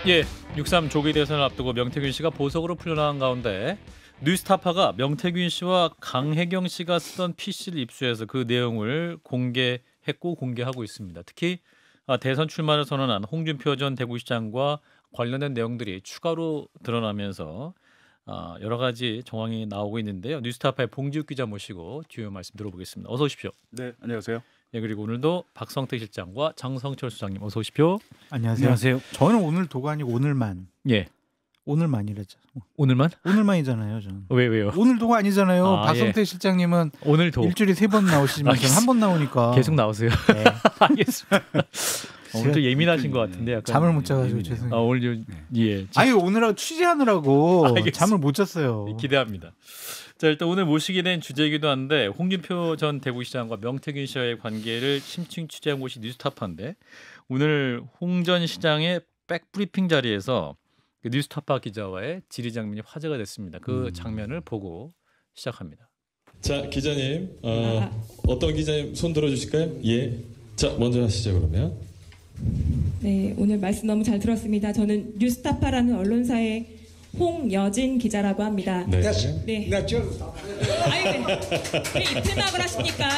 예, 6.3 조기 대선을 앞두고 명태균 씨가 보석으로 풀려나간 가운데 뉴스타파가 명태균 씨와 강혜경 씨가 쓰던 PC를 입수해서 그 내용을 공개했고 공개하고 있습니다. 특히 대선 출마를 선언한 홍준표 전 대구시장과 관련된 내용들이 추가로 드러나면서 여러 가지 정황이 나오고 있는데요. 뉴스타파의 봉지욱 기자 모시고 주요 말씀 들어보겠습니다. 어서 오십시오. 네, 안녕하세요. 예, 그리고 오늘도 박성태 실장과 장성철 수장님 어서 오십시오. 안녕하세요. 안녕하세요. 저는 오늘 도가 아니고 오늘만. 예, 오늘만이랬죠. 오늘만? 오늘만이잖아요, 저는. 왜요? 오늘 도가 아니잖아요. 아, 박성태 예. 실장님은 오늘도 일주일에 3번 나오시지만 저는 한 번 나오니까 계속 나오세요. 네. 알겠습니다. 오늘 좀 예민하신 것 같은데 약간. 잠을 못 자가지고 죄송해요. 오늘 좀 예. 아니 오늘하고 취재하느라고 알겠습니다. 잠을 못 잤어요. 기대합니다. 자, 일단 오늘 모시게 된 주제이기도 한데 홍준표 전 대구시장과 명태균 씨와의 관계를 심층 취재한 곳이 뉴스타파인데 오늘 홍 전 시장의 백브리핑 자리에서 그 뉴스타파 기자와의 질의 장면이 화제가 됐습니다. 그 장면을 보고 시작합니다. 자, 기자님, 어떤 기자님 손 들어주실까요? 예. 자, 먼저 하시죠 그러면. 네, 오늘 말씀 너무 잘 들었습니다. 저는 뉴스타파라는 언론사의 홍여진 기자라고 합니다. 네. 네. 아니, 왜 입틀막을 하십니까?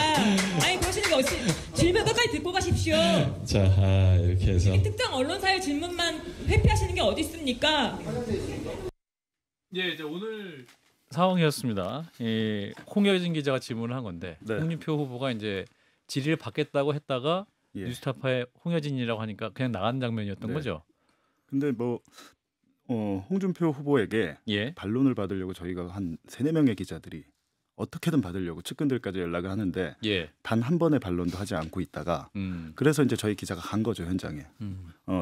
아니, 그러시는 게 어찌 질문 끝까지 듣고 가십시오. 자, 이렇게 해서. 특정 언론사의 질문만 회피하시는 게 어디 있습니까? 예, 이제 오늘 상황이었습니다. 홍여진 기자가 질문을 한 건데 네. 홍준표 후보가 이제 질의를 받겠다고 했다가 예. 뉴스타파에 홍여진이라고 하니까 그냥 나간 장면이었던 네. 거죠. 근데 뭐 홍준표 후보에게 예. 반론을 받으려고 저희가 한 3-4명의 기자들이 어떻게든 받으려고 측근들까지 연락을 하는데 예. 단 한 번의 반론도 하지 않고 있다가 그래서 이제 저희 기자가 간 거죠, 현장에.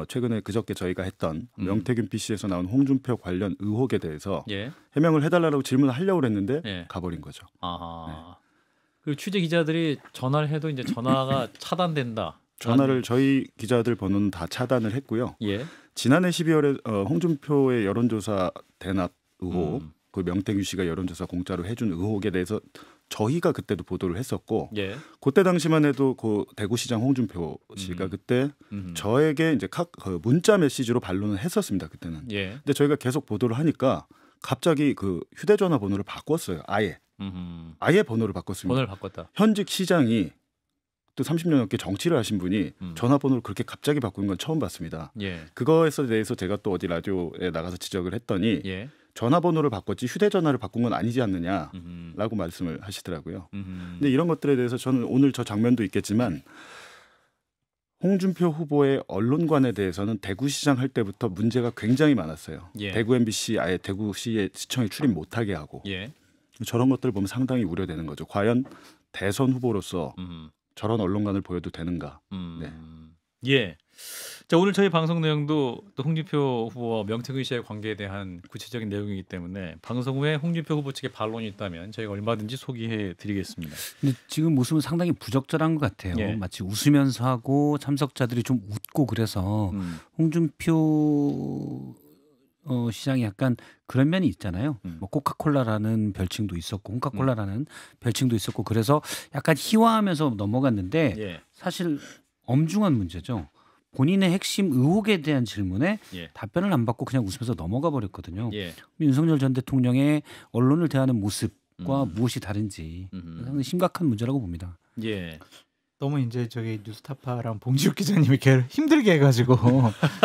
최근에 그저께 저희가 했던 명태균 PC에서 나온 홍준표 관련 의혹에 대해서 예. 해명을 해달라고 질문을 하려고 했는데 예. 가버린 거죠. 아하. 그리고 취재 기자들이 전화를 해도 이제 전화가 차단된다. 전화를 저희 기자들 번호는 다 차단을 했고요. 예. 지난해 12월에 홍준표의 여론조사 대납 의혹, 그 명태균 씨가 여론조사 공짜로 해준 의혹에 대해서 저희가 그때도 보도를 했었고, 예. 그때 당시만 해도 그 대구시장 홍준표 씨가 그때 저에게 이제 그 문자 메시지로 반론을 했었습니다. 그때는. 예. 근데 저희가 계속 보도를 하니까 갑자기 그 휴대전화 번호를 바꿨어요. 아예 번호를 바꿨습니다. 번호를 바꿨다. 현직 시장이 또 30년 넘게 정치를 하신 분이 전화번호를 그렇게 갑자기 바꾸는 건 처음 봤습니다. 예. 그거에 대해서 제가 또 어디 라디오에 나가서 지적을 했더니 예. 전화번호를 바꿨지 휴대전화를 바꾼 건 아니지 않느냐라고 말씀을 하시더라고요. 근데 이런 것들에 대해서 저는 오늘 저 장면도 있겠지만 홍준표 후보의 언론관에 대해서는 대구시장 할 때부터 문제가 굉장히 많았어요. 예. 대구 MBC 아예 대구시에 시청에 출입 못하게 하고 예. 저런 것들 보면 상당히 우려되는 거죠. 과연 대선 후보로서 저런 언론관을 보여도 되는가? 네. 예. 자, 오늘 저희 방송 내용도 또 홍준표 후보와 명태균 씨의 관계에 대한 구체적인 내용이기 때문에 방송 후에 홍준표 후보 측에 반론이 있다면 저희가 얼마든지 소개해 드리겠습니다. 근데 지금 모습은 상당히 부적절한 것 같아요. 예. 마치 웃으면서 하고 참석자들이 좀 웃고 그래서 홍준표 시장이 약간 그런 면이 있잖아요. 뭐 코카콜라라는 별칭도 있었고 홍카콜라라는 별칭도 있었고 그래서 약간 희화하면서 넘어갔는데 예. 사실 엄중한 문제죠. 본인의 핵심 의혹에 대한 질문에 예. 답변을 안 받고 그냥 웃으면서 넘어가 버렸거든요. 예. 윤석열 전 대통령의 언론을 대하는 모습과 무엇이 다른지 상당히 심각한 문제라고 봅니다. 예. 너무 이제 저기 뉴스타파랑 봉지욱 기자님이 걔를 힘들게 해가지고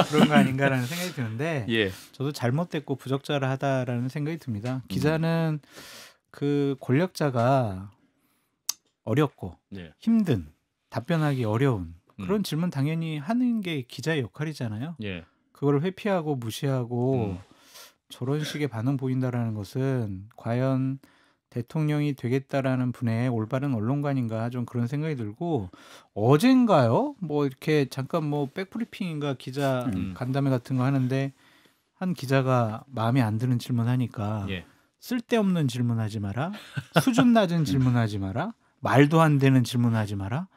그런 거 아닌가라는 생각이 드는데 예. 저도 잘못됐고 부적절하다라는 생각이 듭니다. 기자는 그 권력자가 어렵고 예. 힘든 답변하기 어려운 그런 질문 당연히 하는 게 기자의 역할이잖아요. 예. 그걸 회피하고 무시하고 저런 식의 반응 보인다라는 것은 과연 대통령이 되겠다라는 분의 올바른 언론관인가 좀 그런 생각이 들고 어젠가요? 뭐 이렇게 잠깐 뭐 백브리핑인가 기자 간담회 같은 거 하는데 한 기자가 마음에 안 드는 질문하니까 예. 쓸데없는 질문하지 마라. 수준 낮은 질문하지 마라. 말도 안 되는 질문하지 마라.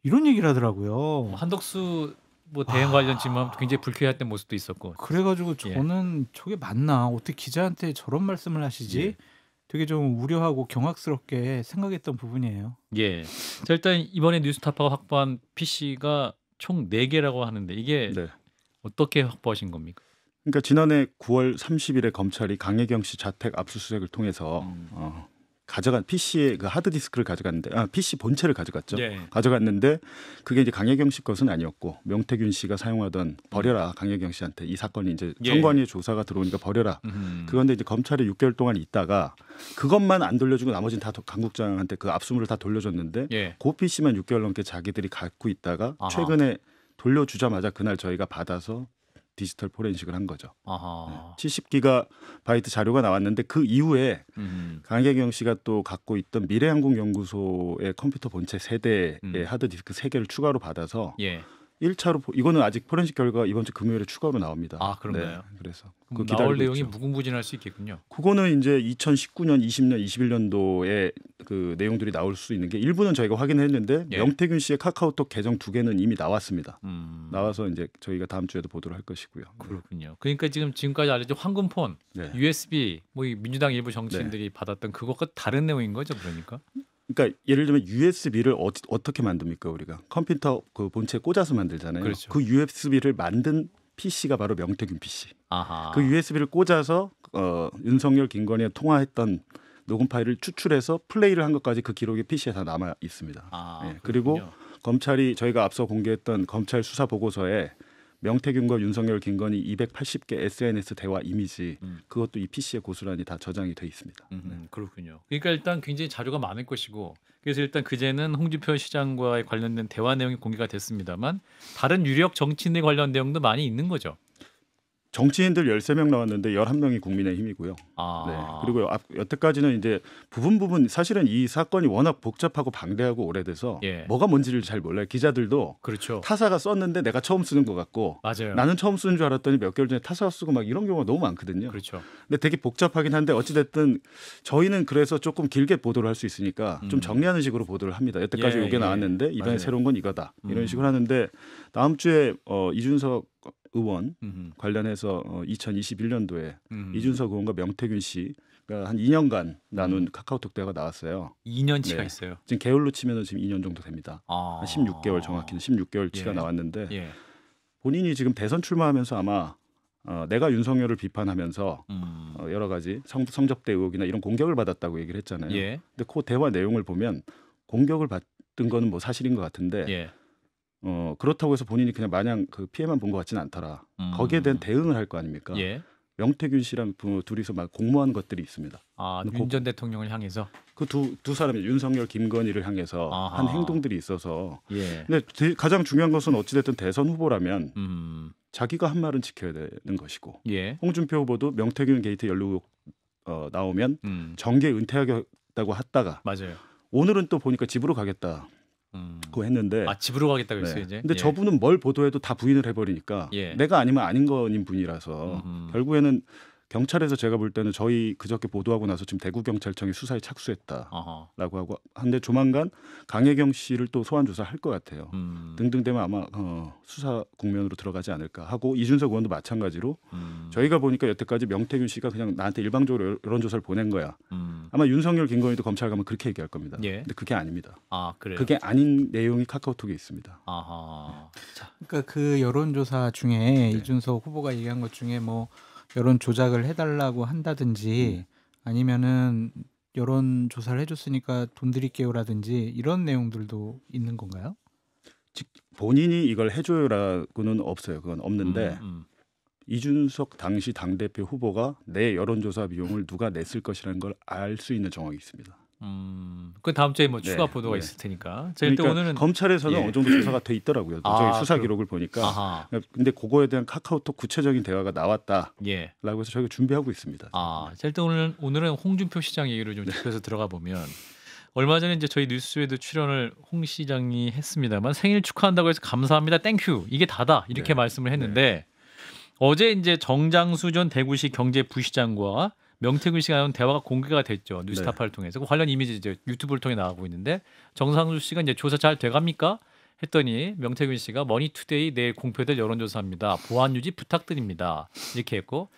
이런 얘기를 하더라고요. 한덕수 뭐 대응 관련 질문 굉장히 불쾌했던 모습도 있었고. 그래가지고 저는 저게 맞나? 어떻게 기자한테 저런 말씀을 하시지? 예. 되게 좀 우려하고 경악스럽게 생각했던 부분이에요. 예. 자, 일단 이번에 뉴스타파가 확보한 PC가 총 4개라고 하는데 이게 네. 어떻게 확보하신 겁니까? 그러니까 지난해 9월 30일에 검찰이 강혜경 씨 자택 압수수색을 통해서 가져간 PC의 그 하드디스크를 가져갔는데 PC 본체를 가져갔죠. 예. 가져갔는데 그게 이제 강혜경 씨 것은 아니었고 명태균 씨가 사용하던 버려라 강혜경 씨한테 이 사건이 이제 예. 선관위의 조사가 들어오니까 버려라. 그런데 이제 검찰이 6개월 동안 있다가 그것만 안 돌려주고 나머지는 다 강국장한테 그 압수물을 다 돌려줬는데 예. 그 PC만 6개월 넘게 자기들이 갖고 있다가 아하. 최근에 돌려주자마자 그날 저희가 받아서 디지털 포렌식을 한 거죠. 아하. 70기가 바이트 자료가 나왔는데 그 이후에 강혜경 씨가 또 갖고 있던 미래항공연구소의 컴퓨터 본체 세대의 하드디스크 3개를 추가로 받아서 예. 1차로 이거는 아직 포렌식 결과가 이번 주 금요일에 추가로 나옵니다. 아, 그런가요? 네, 그래서 그럼 그거 나올 기다리고 내용이 있죠. 무궁무진할 수 있겠군요. 그거는 이제 2019년, 20년, 21년도에 그 내용들이 나올 수 있는 게 일부는 저희가 확인했는데 예. 명태균 씨의 카카오톡 계정 2개는 이미 나왔습니다. 음. 나와서 이제 저희가 다음 주에도 보도를 할 것이고요. 그렇군요. 그러니까 지금까지 알려진 황금폰, 네. USB, 뭐 이 민주당 일부 정치인들이 받았던 그것과 다른 내용인 거죠, 그러니까? 그러니까 예를 들면 USB를 어떻게 만듭니까 우리가 컴퓨터 그 본체에 꽂아서 만들잖아요. 그렇죠. 그 USB를 만든 PC가 바로 명태균 PC. 아하. 그 USB를 꽂아서 윤석열 김건희와 통화했던 녹음 파일을 추출해서 플레이를 한 것까지 그 기록이 PC에 다 남아 있습니다. 아, 예, 그리고 그렇군요. 검찰이 저희가 앞서 공개했던 검찰 수사 보고서에 명태균과 윤석열 김건희 280개 SNS 대화 이미지 그것도 이 PC에 고스란히 다 저장이 돼 있습니다. 그렇군요. 그러니까 일단 굉장히 자료가 많을 것이고 그래서 일단 그제는 홍준표 시장과의 관련된 대화 내용이 공개가 됐습니다만 다른 유력 정치인에 관련 내용도 많이 있는 거죠. 정치인들 13명 나왔는데 11명이 국민의힘이고요. 아. 네. 그리고 여태까지는 이제 부분 사실은 이 사건이 워낙 복잡하고 방대하고 오래돼서 예. 뭐가 뭔지를 잘 몰라요. 기자들도 그렇죠. 타사가 썼는데 내가 처음 쓰는 것 같고 맞아요. 나는 처음 쓰는 줄 알았더니 몇 개월 전에 타사가 쓰고 막 이런 경우가 너무 많거든요. 그렇죠. 근데 되게 복잡하긴 한데 어찌됐든 저희는 그래서 조금 길게 보도를 할 수 있으니까 좀 정리하는 식으로 보도를 합니다. 여태까지 예, 이게 예. 나왔는데 이번에 맞아요. 새로운 건 이거다. 이런 식으로 하는데 다음 주에 이준석 의원 관련해서 2021년도에 이준석 의원과 명태균 씨가 한 2년간 나눈 카카오톡 대화가 나왔어요. 2년치가 네. 있어요. 지금 게을로 치면은 지금 2년 정도 됩니다. 아. 한 16개월 정확히는 16개월치가 예. 나왔는데 예. 본인이 지금 대선 출마하면서 아마 내가 윤석열을 비판하면서 여러 가지 성접대 의혹이나 이런 공격을 받았다고 얘기를 했잖아요. 예. 근데 그 대화 내용을 보면 공격을 받은 거는 뭐 사실인 것 같은데 예. 그렇다고 해서 본인이 그냥 마냥 그 피해만 본 것 같지는 않더라. 거기에 대한 대응을 할 거 아닙니까? 예. 명태균 씨랑 둘이서 막 공모한 것들이 있습니다. 아, 근데 윤 전 대통령을 향해서. 그 두 사람이 윤석열, 김건희를 향해서 아하. 한 행동들이 있어서. 예. 근데 가장 중요한 것은 어찌됐든 대선 후보라면 자기가 한 말은 지켜야 되는 것이고. 예. 홍준표 후보도 명태균 게이트 연루 나오면 정계 은퇴하겠다고 했다가 맞아요. 오늘은 또 보니까 집으로 가겠다. 고 했는데. 아, 집으로 가겠다고 네. 했어요, 이제. 근데 예. 저분은 뭘 보도해도 다 부인을 해버리니까 예. 내가 아니면 아닌 거인 분이라서 결국에는 경찰에서 제가 볼 때는 저희 그저께 보도하고 나서 지금 대구경찰청이 수사에 착수했다라고 아하. 하고 한데 조만간 강혜경 씨를 또 소환 조사할 것 같아요. 등등 되면 아마 수사 국면으로 들어가지 않을까 하고 이준석 의원도 마찬가지로 저희가 보니까 여태까지 명태균 씨가 그냥 나한테 일방적으로 여론조사를 보낸 거야. 아마 윤석열, 김건희도 검찰 가면 그렇게 얘기할 겁니다. 예. 근데 그게 아닙니다. 아, 그래요. 그게 아닌 내용이 카카오톡에 있습니다. 아하. 자, 그러니까 그 여론조사 중에 이준석 후보가 얘기한 것 중에 뭐 여론 조작을 해달라고 한다든지 아니면은 여론 조사를 해줬으니까 돈 드릴게요라든지 이런 내용들도 있는 건가요? 본인이 이걸 해줘요라고는 없어요. 그건 없는데 이준석 당시 당대표 후보가 내 여론조사 비용을 누가 냈을 것이라는 걸 알 수 있는 정황이 있습니다. 그 다음 주에 뭐 추가 네, 보도가 네. 있을 테니까. 자, 일단 그러니까 오늘은 검찰에서는 예. 어느 정도 조사가 돼 있더라고요. 아, 저희 수사 그럼- 기록을 보니까. 아하. 근데 그거에 대한 카카오톡 구체적인 대화가 나왔다라고 예. 해서 저희가 준비하고 있습니다. 아, 자, 일단 오늘은 홍준표 시장 얘기를 좀 짚어서 들어가 보면 얼마 전에 이제 저희 뉴스에도 출연을 홍 시장이 했습니다만 생일 축하한다고 해서 감사합니다, 땡큐 이게 다다 이렇게 네. 말씀을 했는데 어제 이제 정장수 전 대구시 경제부시장과 명태균 씨가 나온 대화가 공개가 됐죠. 뉴스타파를 통해서 그 관련 이미지 이제 유튜브를 통해 나가고 있는데 정상수 씨가 이제 조사 잘 돼갑니까? 했더니 명태균 씨가 머니투데이 내일 공표될 여론조사입니다. 보안 유지 부탁드립니다. 이렇게 했고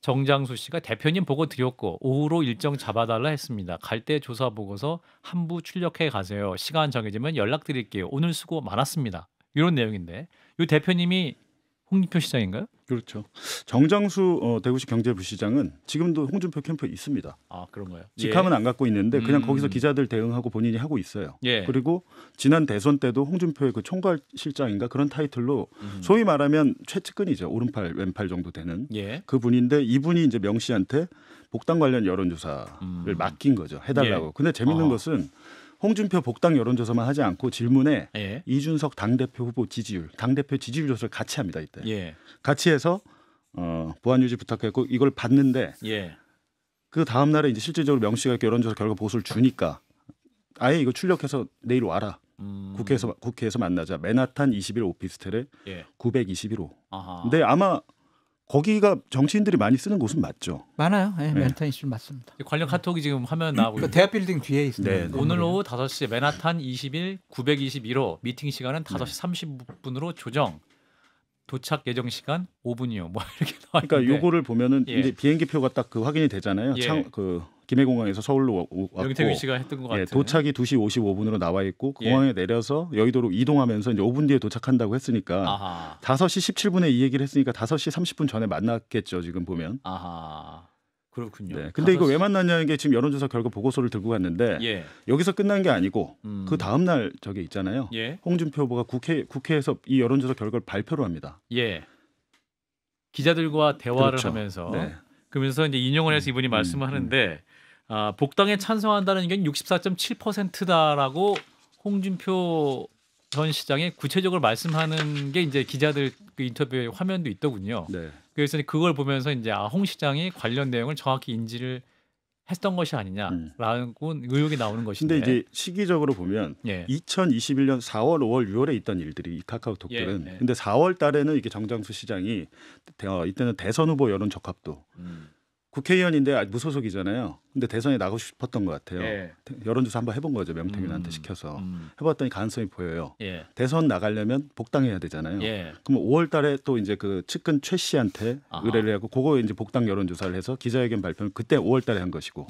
정장수 씨가 대표님 보고 드렸고 오후로 일정 잡아달라 했습니다. 갈 때 조사 보고서 한부 출력해 가세요. 시간 정해지면 연락드릴게요. 오늘 수고 많았습니다. 이런 내용인데 이 대표님이 홍준표 시장인가요? 그렇죠. 정장수 대구시 경제부시장은 지금도 홍준표 캠프에 있습니다. 아 그런가요? 직함은 안 갖고 있는데 그냥 거기서 기자들 대응하고 본인이 하고 있어요. 예. 그리고 지난 대선 때도 홍준표의 그 총괄실장인가 그런 타이틀로 소위 말하면 최측근이죠. 오른팔 왼팔 정도 되는 예. 그분인데 이분이 이제 명 씨한테 복당 관련 여론조사를 맡긴 거죠. 해달라고. 예. 근데 재밌는 것은 홍준표 복당 여론조사만 하지 않고 질문에 예. 이준석 당대표 후보 지지율, 당대표 지지율 조사를 같이 합니다. 이때. 예. 같이 해서 보안 유지 부탁했고 이걸 봤는데 예. 그 다음 날에 이제 실질적으로 명 씨가 이렇게 여론조사 결과 보고서를 주니까 아예 이거 출력해서 내일 와라. 국회에서 만나자. 맨하탄 21 오피스텔에 예. 921호. 아하. 근데 아마 거기가 정치인들이 많이 쓰는 곳은 맞죠. 많아요. 네, 맨하탄 이슈 맞습니다. 관련 카톡이 지금 화면 나오고 그 있는데 대학 빌딩 뒤에 있습니다. 네, 네. 오늘 오후 5시 맨하탄 21 921호 미팅 시간은 5시 30분으로 조정. 도착 예정 시간 5분이요. 뭐 이렇게 나와 있는데. 그러니까 요거를 보면은 예. 이제 비행기표가 딱 그 확인이 되잖아요. 예. 그 김해공항에서 서울로 왔고 명태균 씨가 했던 것 같아요. 예, 도착이 2시 55분으로 나와 있고 공항에 내려서 여의도로 이동하면서 이제 5분 뒤에 도착한다고 했으니까 아하. 5시 17분에 이 얘기를 했으니까 5시 30분 전에 만났겠죠. 지금 보면. 아하. 그렇군요. 네. 근데 이거 5시. 왜 만났냐는 게 지금 여론조사 결과 보고서를 들고 갔는데 예. 여기서 끝난 게 아니고 그 다음 날 저게 있잖아요. 예. 홍준표 후보가 국회에서 이 여론조사 결과를 발표를 합니다. 예. 기자들과 대화를 그렇죠. 하면서 네. 그러면서 이제 인용을 해서 이분이 말씀을 하는데 복당에 찬성한다는 의견이 64.7%다라고 홍준표 전 시장이 구체적으로 말씀하는 게 이제 기자들 그 인터뷰 화면도 있더군요. 네. 그래서 그걸 보면서 이제 홍 시장이 관련 내용을 정확히 인지를 했던 것이 아니냐라는 의혹이 나오는 것인데. 근데 이제 시기적으로 보면 예. 2021년 4월, 5월, 6월에 있던 일들이 이 카카오톡들은 예, 예. 근데 4월 달에는 이게 정장수 시장이 이때는 대선 후보 여론 적합도 국회의원인데 아직 무소속이잖아요. 근데 대선에 나가고 싶었던 것 같아요. 예. 여론조사 한번 해본 거죠. 명태균한테 시켜서 해봤더니 가능성이 보여요. 예. 대선 나가려면 복당해야 되잖아요. 예. 그럼 5월달에 또 이제 그 측근 최 씨한테 아하. 의뢰를 하고 그거 이제 복당 여론조사를 해서 기자회견 발표는 그때 5월달에 한 것이고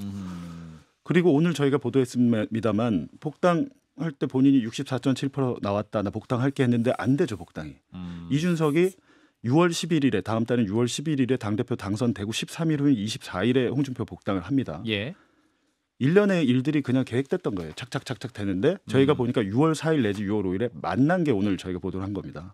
그리고 오늘 저희가 보도했습니다만 복당할 때 본인이 64.7% 나왔다 나 복당할게 했는데 안 되죠 복당이. 이준석이 6월 11일에 다음 달은 6월 11일에 당대표 당선되고 13일 후인 24일에 홍준표 복당을 합니다. 예. 1년의 일들이 그냥 계획됐던 거예요. 착착착착 되는데 저희가 보니까 6월 4일 내지 6월 5일에 만난 게 오늘 저희가 보도를 한 겁니다.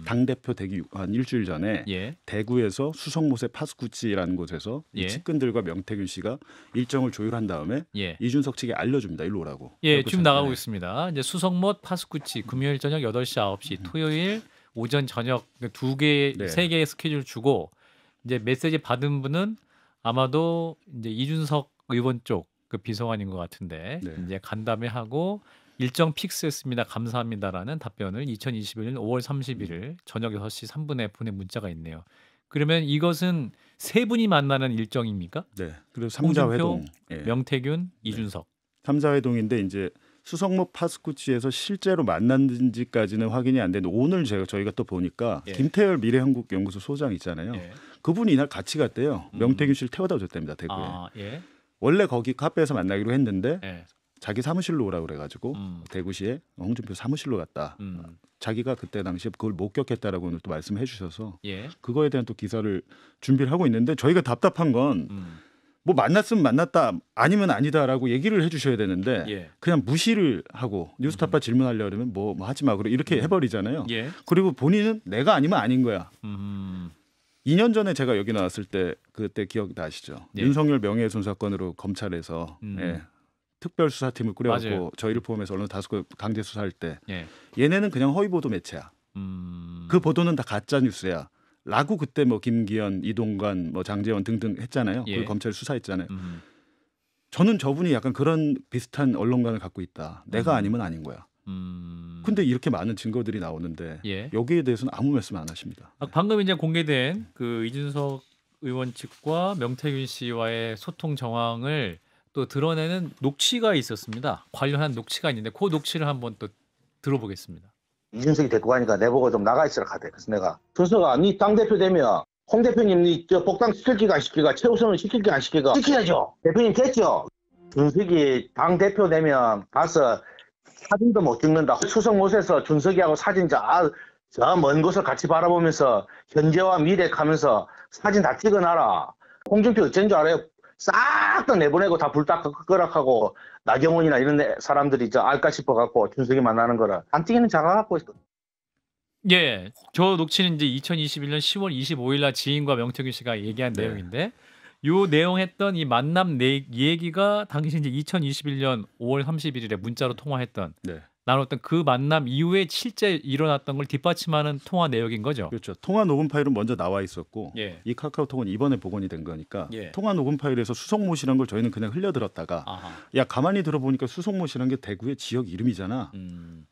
당대표 되기 한 일주일 전에 예. 대구에서 수성못의 파스쿠치라는 곳에서 예. 이 측근들과 명태균 씨가 일정을 조율한 다음에 예. 이준석 측에 알려줍니다. 일로 오라고. 예, 지금 나가고 네. 있습니다. 이제 수성못 파스쿠치 금요일 저녁 8시 9시 토요일 오전 저녁 두 개, 네. 세 개의 스케줄 주고 이제 메시지 받은 분은 아마도 이제 이준석 의원 쪽 그 비서관인 것 같은데 네. 이제 간담회 하고 일정 픽스했습니다. 감사합니다라는 답변을 2021년 5월 31일 저녁 6시 3분에 보낸 문자가 있네요. 그러면 이것은 세 분이 만나는 일정입니까? 네. 그리고 3자 회동. 예. 명태균, 이준석. 3자 회동인데 이제 수성못 파스쿠치에서 실제로 만났는지까지는 확인이 안 되는데 오늘 저희가 또 보니까 예. 김태열 미래한국연구소 소장 있잖아요. 예. 그분이 이날 같이 갔대요. 명태균 씨를 태워다 줬답니다. 대구에. 아, 예. 원래 거기 카페에서 만나기로 했는데 예. 자기 사무실로 오라고 그래가지고 대구시에 홍준표 사무실로 갔다. 자기가 그때 당시에 그걸 목격했다라고 오늘 또 말씀해 주셔서 예. 그거에 대한 또 기사를 준비를 하고 있는데 저희가 답답한 건 뭐 만났으면 만났다 아니면 아니다라고 얘기를 해주셔야 되는데 예. 그냥 무시를 하고 뉴스타파 질문하려고 그러면 뭐 하지 마 그러고 이렇게 해버리잖아요. 예. 그리고 본인은 내가 아니면 아닌 거야. 2년 전에 제가 여기 나왔을 때 그때 기억 나시죠? 예. 윤석열 명예훼손 사건으로 검찰에서 예, 특별수사팀을 꾸려갖고 맞아요. 저희를 포함해서 언론 5곳 강제 수사할 때 예. 얘네는 그냥 허위 보도 매체야. 그 보도는 다 가짜 뉴스야. 라고 그때 뭐 김기현, 이동관, 뭐 장제원 등등 했잖아요. 예. 그 검찰 수사했잖아요. 저는 저분이 약간 그런 비슷한 언론관을 갖고 있다. 내가 아니면 아닌 거야. 근데 이렇게 많은 증거들이 나오는데 예. 여기에 대해서는 아무 말씀 안 하십니다. 방금 이제 공개된 그 이준석 의원 측과 명태균 씨와의 소통 정황을 또 드러내는 녹취가 있었습니다. 관련한 녹취가 있는데 그 녹취를 한번 또 들어보겠습니다. 이준석이 데리고 가니까 내보고 좀 나가 있으라 하대. 그래서 내가 준석아 니 당대표 되면 홍 대표님 니 저 복당 시킬기가 안 시킬까 최우선은 시킬기 안 시킬까 시켜야죠. 대표님 됐죠. 준석이 당대표 되면 가서 사진도 못 찍는다. 수성못에서 준석이하고 사진 저 먼 곳을 같이 바라보면서 현재와 미래 가면서 사진 다 찍어놔라. 홍준표 어쩐 줄 알아요? 싹 다 내보내고 다 불닭끄락하고 나경원이나 이런 사람들이 저 알까 싶어갖고 준석이 만나는 거를 안 뛰기는 작아갖고 예, 저 녹취는 이제 2021년 10월 25일 날 지인과 명태균 씨가 얘기한 네. 내용인데 요 내용했던 이 만남 얘기가 당시 이제 2021년 5월 31일에 문자로 통화했던 네. 나눴던 그 만남 이후에 실제 일어났던 걸 뒷받침하는 통화 내역인 거죠. 그렇죠. 통화 녹음 파일은 먼저 나와 있었고 예. 이 카카오톡은 이번에 복원이 된 거니까 예. 통화 녹음 파일에서 수성모 씨란 걸 저희는 그냥 흘려들었다가 아하. 야 가만히 들어보니까 수성모 씨란 게 대구의 지역 이름이잖아.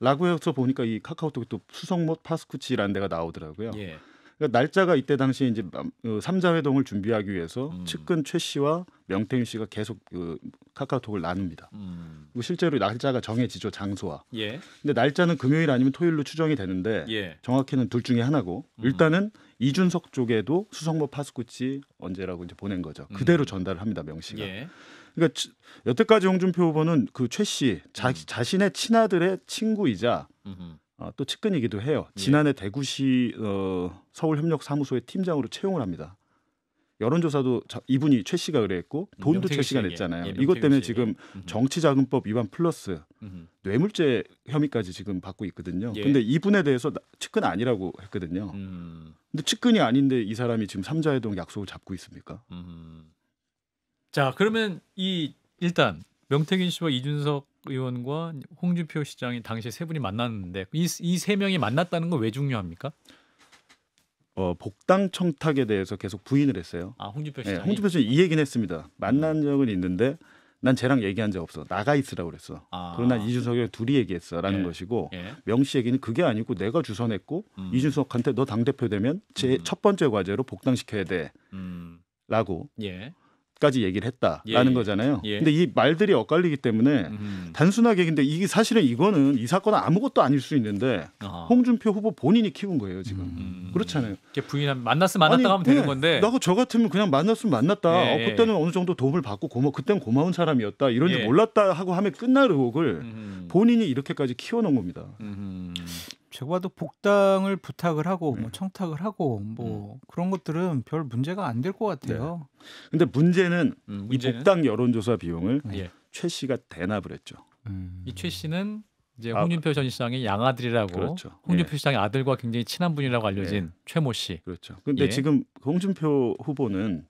라고 해서 보니까 이 카카오톡에 또 수성모 파스쿠치라는 데가 나오더라고요. 예. 그러니까 날짜가 이때 당시에 이제 3자 회동을 준비하기 위해서 측근 최 씨와 명태균 씨가 계속 그 카카오톡을 나눕니다. 그리고 실제로 날짜가 정해지죠, 장소와. 예. 근데 날짜는 금요일 아니면 토요일로 추정이 되는데 예. 정확히는 둘 중에 하나고 일단은 이준석 쪽에도 수성모 파스쿠치 언제라고 이제 보낸 거죠. 그대로 전달을 합니다, 명 씨가. 예. 그러니까 여태까지 홍준표 후보는 그 최 씨 자신의 친아들의 친구이자 또 측근이기도 해요. 예. 지난해 대구시 서울협력사무소의 팀장으로 채용을 합니다. 여론조사도 이분이 최 씨가 의뢰했고 돈도 명태균 최 씨가 씨에게. 냈잖아요. 예, 이것 때문에 명태균 지금 씨에게. 정치자금법 위반 플러스 뇌물죄 혐의까지 지금 받고 있거든요. 예. 근데 이분에 대해서 측근 아니라고 했거든요. 근데 측근이 아닌데 이 사람이 지금 삼자회동 약속을 잡고 있습니까? 자, 그러면 일단 명태균 씨와 이준석 의원과 홍준표 시장이 당시에 세 분이 만났는데 이 세 명이 만났다는 건 왜 중요합니까? 복당 청탁에 대해서 계속 부인을 했어요. 아, 홍준표 네, 시장이. 홍준표 씨는 이 얘기는 했습니다. 만난 적은 있는데 난 쟤랑 얘기한 적 없어. 나가 있으라고 그랬어. 아. 그러나 이준석이 둘이 얘기했어라는 예. 것이고 예. 명 씨 얘기는 그게 아니고 내가 주선했고 이준석한테 너 당대표 되면 제 첫 번째 과제로 복당시켜야 돼라고 예. 까지 얘기를 했다라는 예, 예. 거잖아요. 예. 근데 이 말들이 엇갈리기 때문에 단순하게 근데 이게 사실은 이거는 이 사건은 아무것도 아닐 수 있는데 아하. 홍준표 후보 본인이 키운 거예요 지금. 그렇잖아요. 이렇게 부인하면 만났다 하면 되는 건데. 나가 저 같으면 그냥 만났으면 만났다. 예, 예. 그때는 어느 정도 도움을 받고 그때는 고마운 사람이었다. 이런지 예. 몰랐다 하고 하면 끝날 의혹을 본인이 이렇게까지 키워놓은 겁니다. 제가 봐도 복당을 부탁을 하고 뭐 청탁을 하고 뭐 그런 것들은 별 문제가 안 될 것 같아요. 근데 문제는 이 문제는? 복당 여론조사 비용을 예. 최 씨가 대납을 했죠. 이 최 씨는 이제 아, 홍준표 전 시장의 양아들이라고 그렇죠. 홍준표 예. 시장의 아들과 굉장히 친한 분이라고 알려진 최모 씨. 그렇죠. 근데 예. 지금 홍준표 후보는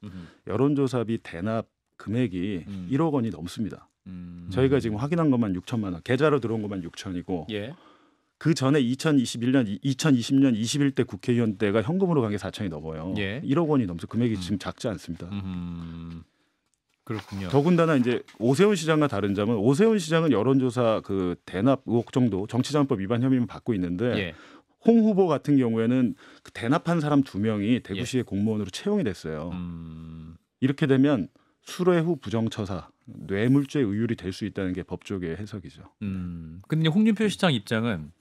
여론조사비 대납 금액이 1억 원이 넘습니다. 저희가 지금 확인한 것만 6천만 원. 계좌로 들어온 것만 6천이고 예. 그 전에 2020년 21대 국회의원 때가 현금으로 간 게 4천이 넘어요. 예. 1억 원이 넘서 금액이 지금 작지 않습니다. 그렇군요. 더군다나 이제 오세훈 시장과 다른 점은 오세훈 시장은 여론조사 그 대납 의혹 정도 정치자금법 위반 혐의만 받고 있는데 예. 홍 후보 같은 경우에는 그 대납한 사람 2명이 예. 대구시의 공무원으로 채용이 됐어요. 이렇게 되면 수뢰 후 부정처사, 뇌물죄 의율이 될 수 있다는 게 법조계의 해석이죠. 근데 홍준표 시장 입장은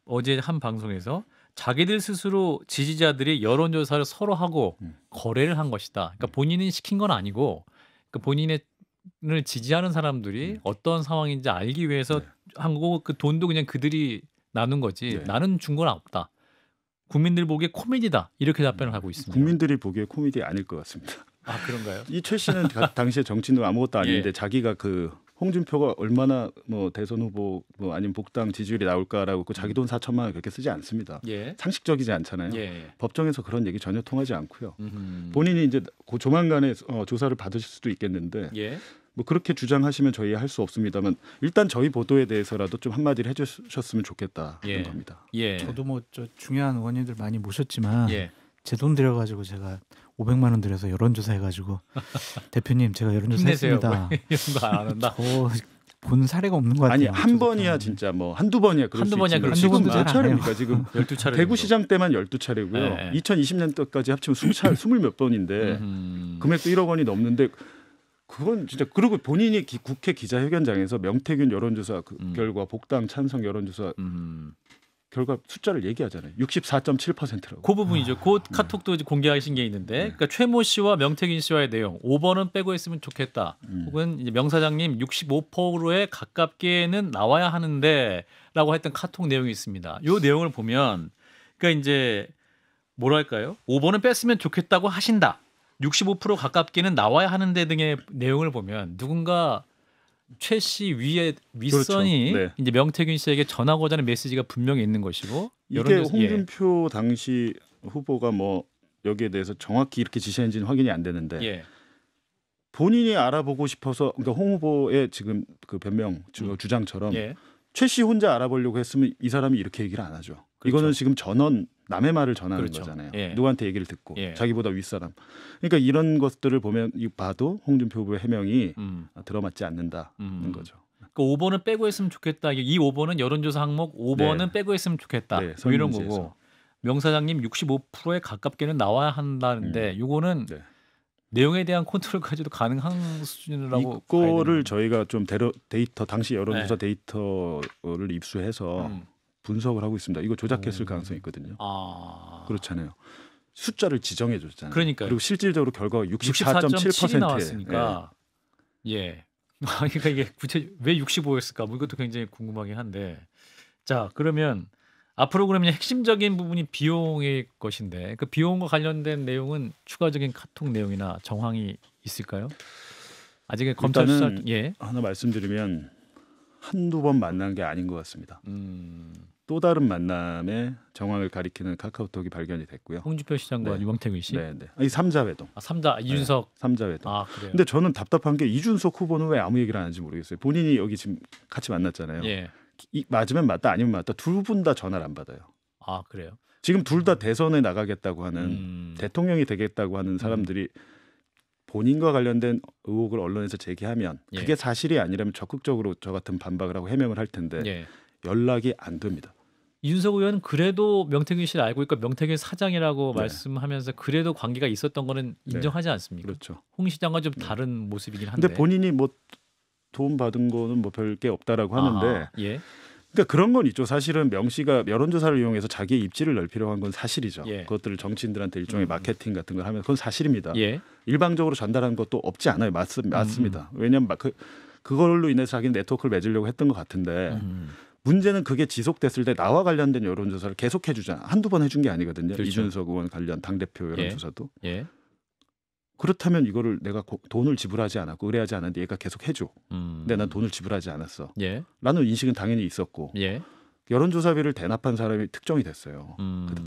어제 한 방송에서 자기들 스스로 지지자들이 여론조사를 서로 하고 거래를 한 것이다. 그러니까 본인이 시킨 건 아니고 그러니까 본인을 지지하는 사람들이 어떤 상황인지 알기 위해서 한 거고 그 돈도 그냥 그들이 나눈 거지. 네. 나는 준 건 없다. 국민들 보기에 코미디다. 이렇게 답변을 하고 있습니다. 국민들이 보기에 코미디 아닐 것 같습니다. 아, 그런가요? 이 최 씨는 당시에 정치는 아무것도 아닌데 예. 자기가 그 홍준표가 얼마나 뭐 대선 후보 뭐 아니면 복당 지지율이 나올까라고 그 자기 돈 4천만 원 그렇게 쓰지 않습니다. 예. 상식적이지 않잖아요. 예. 법정에서 그런 얘기 전혀 통하지 않고요. 본인이 이제 조만간에 조사를 받으실 수도 있겠는데 예. 뭐 그렇게 주장하시면 저희 할 수 없습니다만 일단 저희 보도에 대해서라도 좀 한마디를 해주셨으면 좋겠다 예. 하는 겁니다. 예. 저도 뭐 저 중요한 의원님들 많이 모셨지만 예. 제 돈 들여가지고 제가 500만 원 들여서 여론조사 해가지고 대표님 제가 여론조사 힘내세요. 했습니다. 뭐 이런 거 안 한다. 본 사례가 없는 것 아니 같아요. 한 저도. 번이야 진짜 뭐 한두 번이야 그럴 한두 수 번이야 있지만 그럴 수 지금 있지만. 몇 차례입니까 지금 12차례 대구시장 때만 12차례고요. 네. 2020년도까지 합치면 20 몇 번인데 금액도 1억 원이 넘는데 그건 진짜 그리고 본인이 국회 기자회견장에서 명태균 여론조사 결과 복당 찬성 여론조사 결과 숫자를 얘기하잖아요. 64.7%라고. 그 부분이죠. 그 카톡도 이제 공개하신 게 있는데, 그러니까 최모 씨와 명태균 씨와의 내용 5번은 빼고 했으면 좋겠다. 혹은 이제 명 사장님 65%에 가깝게는 나와야 하는데라고 했던 카톡 내용이 있습니다. 이 내용을 보면, 그러니까 이제 뭐랄까요? 5번은 뺐으면 좋겠다고 하신다. 65% 가깝게는 나와야 하는데 등의 내용을 보면 누군가 최 씨 위에 윗선이 그렇죠. 네. 이제 명태균 씨에게 전하고자 하는 메시지가 분명히 있는 것이고 이게 홍준표 당시 후보가 뭐 여기에 대해서 정확히 이렇게 지시했는지는 확인이 안 되는데 예. 본인이 알아보고 싶어서 그러니까 홍 후보의 지금 그 변명 주장처럼 예. 최 씨 혼자 알아보려고 했으면 이 사람이 이렇게 얘기를 안 하죠. 그렇죠. 이거는 지금 전원 남의 말을 전하는 그렇죠. 거잖아요. 예. 누구한테 얘기를 듣고 예. 자기보다 윗사람. 그러니까 이런 것들을 보면 봐도 홍준표 후보의 해명이 들어맞지 않는다는 거죠. 그 5번은 빼고 했으면 좋겠다. 이 5번은 여론조사 항목 5번은 네. 빼고 했으면 좋겠다. 네, 뭐 이런 설문지에서. 거고 명사장님 65%에 가깝게는 나와야 한다는데 이거는 네. 내용에 대한 컨트롤까지도 가능한 수준이라고 이거를 저희가 좀 데이터 당시 여론조사 네. 데이터를 입수해서 분석을 하고 있습니다. 이거 조작했을 가능성이 있거든요. 그렇잖아요. 숫자를 지정해 줬잖아요. 그러니까요. 그리고 실질적으로 결과가 64.7%에 나왔으니까 예. 그러니까 이게 구체 왜 65였을까? 뭐 이것도 굉장히 궁금하긴 한데 자 그러면 앞으로 그러면 핵심적인 부분이 비용일 것인데 그 비용과 관련된 내용은 추가적인 카톡 내용이나 정황이 있을까요? 아직은 검찰 수사 예 하나 말씀드리면 한두 번 만난 게 아닌 것 같습니다. 또 다른 만남에 정황을 가리키는 카카오톡이 발견이 됐고요. 홍준표 시장과 네. 유명태균 씨. 네, 네. 아니 3자 회동. 3자 이준석. 네, 3자 회동. 그래요. 근데 저는 답답한 게 이준석 후보는 왜 아무 얘기를 안 하는지 모르겠어요. 본인이 여기 지금 같이 만났잖아요. 예. 맞으면 맞다 아니면 맞다 두 분 다 전화를 안 받아요. 그래요. 지금 둘 다 대선에 나가겠다고 하는 대통령이 되겠다고 하는 사람들이 본인과 관련된 의혹을 언론에서 제기하면 그게 사실이 아니라면 적극적으로 저 같은 반박을 하고 해명을 할 텐데 연락이 안 됩니다. 이준석 의원은 그래도 명태균 씨를 알고 있고 명태균 사장이라고 네. 말씀하면서 그래도 관계가 있었던 거는 인정하지 않습니까? 그렇죠. 홍 시장과 좀 다른 모습이긴 한데. 근데 본인이 뭐 도움 받은 거는 뭐 별게 없다라고 하는데 예. 그러니까 그런 건 있죠. 사실은 명 씨가 여론조사를 이용해서 자기의 입지를 넓히려고 한 건 사실이죠. 예. 그것들을 정치인들한테 일종의 마케팅 같은 걸 하면 그건 사실입니다. 예. 일방적으로 전달하는 것도 없지 않아요. 맞습니다. 왜냐하면 그걸로 인해서 자기는 네트워크를 맺으려고 했던 것 같은데 문제는 그게 지속됐을 때 나와 관련된 여론조사를 계속 해주잖아. 한두 번 해준 게 아니거든요. 그렇죠. 이준석 의원 관련 당대표 여론조사도. 예. 그렇다면 이거를 내가 돈을 지불하지 않았고 의뢰하지 않았는데 얘가 계속 해줘. 근데 난 돈을 지불하지 않았어. 예. 라는 인식은 당연히 있었고 예. 여론조사비를 대납한 사람이 특정이 됐어요.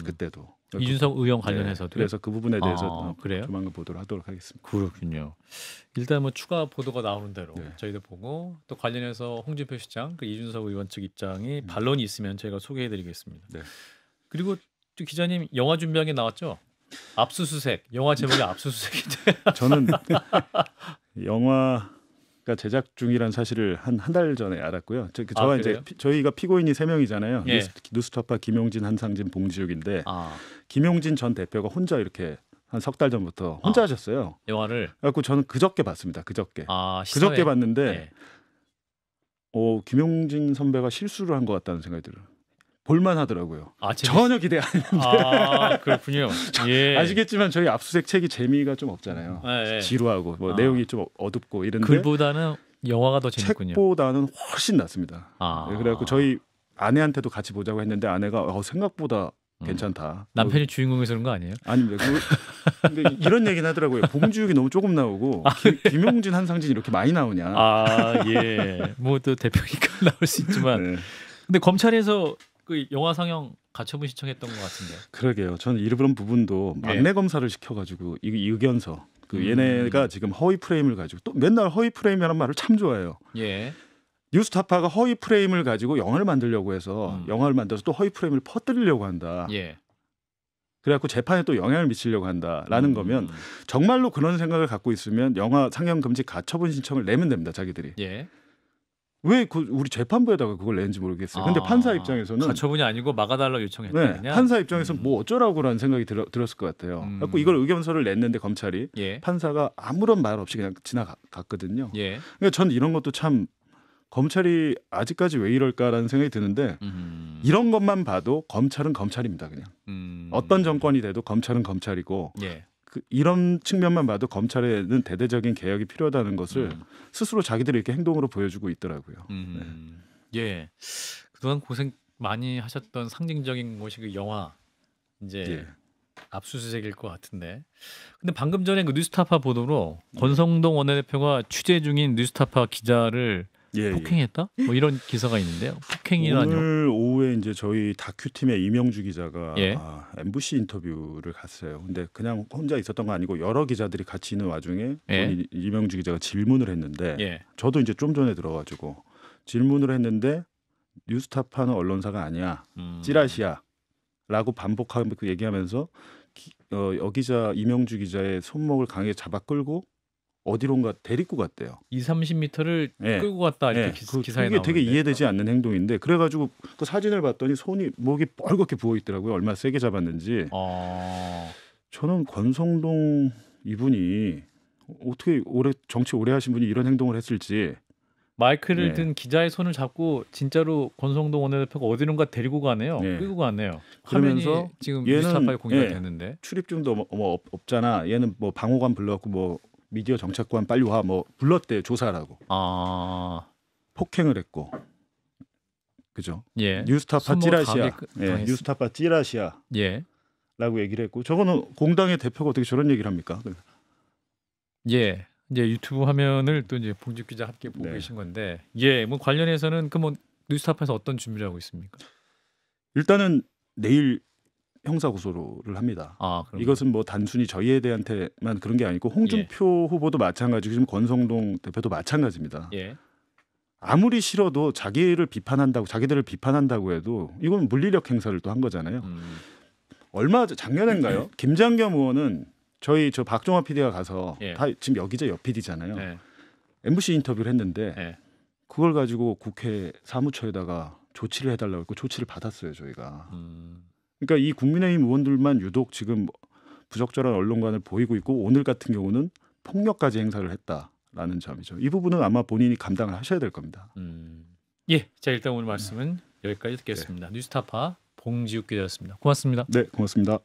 그때도. 이준석 의원 관련해서도. 그래서 그 부분에 대해서 그래요? 조만간 보도를 하도록 하겠습니다. 그렇군요. 일단 뭐 추가 보도가 나오는 대로 네. 저희도 보고 또 관련해서 홍준표 시장, 그 이준석 의원 측 입장이 반론이 있으면 저희가 소개해드리겠습니다. 네. 그리고 또 기자님 영화 준비한 게 나왔죠? 압수수색. 영화 제목이 압수수색인데. 저는 영화가 제작 중이라는 사실을 한 달 전에 알았고요. 저와 이제 저희가 피고인이 3명이잖아요. 예. 뉴스타파 김용진, 한상진, 봉지욱인데 아, 김용진 전 대표가 혼자 이렇게 한 석 달 전부터 혼자 하셨어요. 영화를. 그래갖고 저는 그저께 봤습니다. 그저께 시사회. 그저께 봤는데 예. 김용진 선배가 실수를 한 것 같다는 생각이 들어요. 볼만하더라고요. 전혀 기대 안 했는데. 그렇군요. 예. 아시겠지만 저희 압수수색 책이 재미가 좀 없잖아요. 예. 지루하고 뭐 내용이 좀 어둡고 이런데 글보다는 영화가 더 재밌군요. 책보다는 훨씬 낫습니다. 그래갖고 저희 아내한테도 같이 보자고 했는데 아내가 생각보다 괜찮다. 남편이 주인공에서 그런 거 아니에요? 아닙니다. 근데 이런 얘기는 하더라고요. 봉지욱이 너무 조금 나오고 김용진, 한상진 이렇게 많이 나오냐. 예. 뭐 또 대표니까 나올 수 있지만. 네. 근데 검찰에서 그 영화 상영 가처분 신청했던 것 같은데. 그러게요. 저는 이런 부분도 막내 검사를 시켜가지고 이 의견서 얘네가 지금 허위 프레임을 가지고 또 맨날 허위 프레임이라는 말을 참 좋아해요. 예. 뉴스타파가 허위 프레임을 가지고 영화를 만들려고 해서 영화를 만들어서 또 허위 프레임을 퍼뜨리려고 한다. 예. 그래갖고 재판에 또 영향을 미치려고 한다라는 거면 정말로 그런 생각을 갖고 있으면 영화 상영 금지 가처분 신청을 내면 됩니다. 자기들이. 예. 왜 우리 재판부에다가 그걸 내는지 모르겠어요. 근데 판사 입장에서는 가처분이 아니고 막아달라고 요청했다. 네, 판사 입장에서는 뭐 어쩌라고라는 생각이 들었을 것 같아요. 그래서 이걸 의견서를 냈는데 검찰이 판사가 아무런 말 없이 그냥 지나갔거든요. 예. 그러니까 전 이런 것도 참 검찰이 아직까지 왜 이럴까라는 생각이 드는데 이런 것만 봐도 검찰은 검찰입니다. 그냥 어떤 정권이 돼도 검찰은 검찰이고 이런 측면만 봐도 검찰에는 대대적인 개혁이 필요하다는 것을 스스로 자기들이 이렇게 행동으로 보여주고 있더라고요. 예. 그동안 고생 많이 하셨던 상징적인 것이 그 영화 이제 예. 압수수색일 것 같은데. 근데 방금 전에 그 뉴스타파 보도로 권성동 원내대표가 취재 중인 뉴스타파 기자를 예, 폭행했다? 뭐 이런 기사가 있는데요. 폭행이라뇨? 오늘 오후에 이제 저희 다큐팀의 이명주 기자가 예. MBC 인터뷰를 갔어요. 근데 그냥 혼자 있었던 거 아니고 여러 기자들이 같이 있는 와중에 예. 이명주 기자가 질문을 했는데 예. 저도 이제 좀 전에 들어가지고 질문을 했는데 뉴스타파는 언론사가 아니야. 찌라시야라고 반복하고 얘기하면서 여 기자 이명주 기자의 손목을 강하게 잡아 끌고 어디론가 데리고 갔대요. 20-30m를 예. 끌고 갔다 이렇게 그 기사에 그게 나오는데. 되게 이해되지 않는 행동인데 그래가지고 그 사진을 봤더니 손이 목이 뻘겋게 부어 있더라고요. 얼마나 세게 잡았는지. 저는 권성동 이분이 어떻게 정치 오래 하신 분이 이런 행동을 했을지. 마이크를 예. 든 기자의 손을 잡고 진짜로 권성동 원내대표가 어디론가 데리고 가네요. 예. 끌고 가네요. 화면이 그러면서 지금 얘는, 뉴스타파에 공개가 예. 됐는데. 출입증도 뭐 없잖아. 얘는 뭐 방호관 불렀고 뭐 미디어 정책관 빨리 와 뭐 불렀대 조사라고. 폭행을 했고. 그죠? 예. 뉴스타파 손목을 찌라시야. 강하게 예. 당했습니다. 뉴스타파 찌라시야. 예. 라고 얘기를 했고 저거는 공당의 대표가 어떻게 저런 얘기를 합니까? 예. 이제 유튜브 화면을 또 이제 봉직 기자 함께 보고 네. 계신 건데, 예, 뭐 관련해서는 그 뭐 뉴스타파에서 어떤 준비를 하고 있습니까? 일단은 내일 형사 고소를 합니다. 그럼 이것은 뭐 단순히 저희에 대한테만 그런 게 아니고 홍준표 후보도 마찬가지고 지금 권성동 대표도 마찬가지입니다. 예. 아무리 싫어도 자기들을 비판한다고 해도 이건 물리력 행사를 또 한 거잖아요. 작년인가요? 김장겸 의원은 저희 박종화 PD가 가서 예. 다 지금 여기저 옆 PD잖아요. 예. MBC 인터뷰를 했는데 예. 그걸 가지고 국회 사무처에다가 조치를 해달라고 했고 조치를 받았어요 저희가. 그러니까 이 국민의힘 의원들만 유독 지금 부적절한 언론관을 보이고 있고 오늘 같은 경우는 폭력까지 행사를 했다라는 점이죠. 이 부분은 아마 본인이 감당을 하셔야 될 겁니다. 예, 자 일단 오늘 말씀은 여기까지 듣겠습니다. 뉴스타파 봉지욱 기자였습니다. 고맙습니다. 네, 고맙습니다.